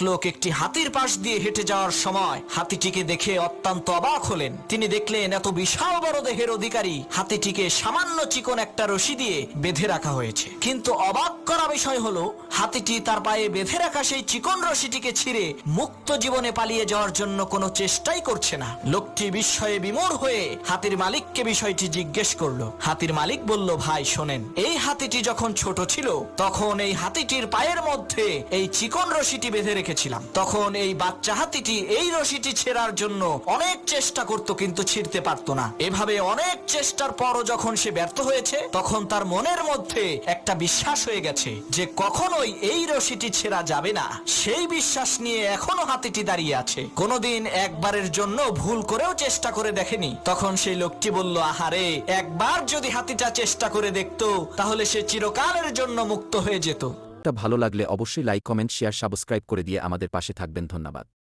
লোক একটি হাতির পাশ দিয়ে হেঁটে যাওয়ার সময় হাতিটিকে দেখে অত্যন্ত অবাক হলেন। তিনি দেখলেন এত বিশাল বড় দেহের অধিকারী হাতিটিকে সামান্য চিকন একটা রশি দিয়ে বেঁধে রাখা হয়েছে। কিন্তু অবাক করা বিষয় হলো হাতিটি তার পায়ে বেঁধে রাখা সেই চিকন রশিটিকে ছিঁড়ে মুক্ত জীবনে পালিয়ে যাওয়ার জন্য কোনো চেষ্টাই করছে না। লোকটি বিস্ময়ে বিমূঢ় হয়ে হাতির মালিককে বিষয়টি জিজ্ঞেস করলো। হাতির মালিক বলল, ভাই শোনেন, এই হাতিটি যখন ছোট ছিল তখন এই হাতিটির পায়ের মধ্যে এই চিকন রশিটি বেঁধে রেখেছিলাম। তখন এই বাচ্চা হাতিটি এই রশিটি ছেড়ার জন্য অনেক চেষ্টা করত, কিন্তু ছিঁড়তে পারত না। এভাবে অনেক চেষ্টার পরও যখন সে ব্যর্থ হয়েছে তখন তার মনের মধ্যে একটা বিশ্বাস হয়ে গেছে যে কখনোই এই রশিটি ছেড়া যাবে না। সেই বিশ্বাস নিয়ে এখনো হাতিটি দাঁড়িয়ে আছে, কোনোদিন একবারের জন্য ভুল করেও চেষ্টা করে দেখেনি। তখন সেই লোকটি বলল, আহারে, একবার যদি হাতিটা চেষ্টা করে দেখতো তাহলে সে চিরকালের জন্য মুক্ত হয়ে যেত। ভালো লাগলে অবশ্যই লাইক, কমেন্ট, শেয়ার, সাবস্ক্রাইব করে দিয়ে আমাদের পাশে থাকবেন। ধন্যবাদ।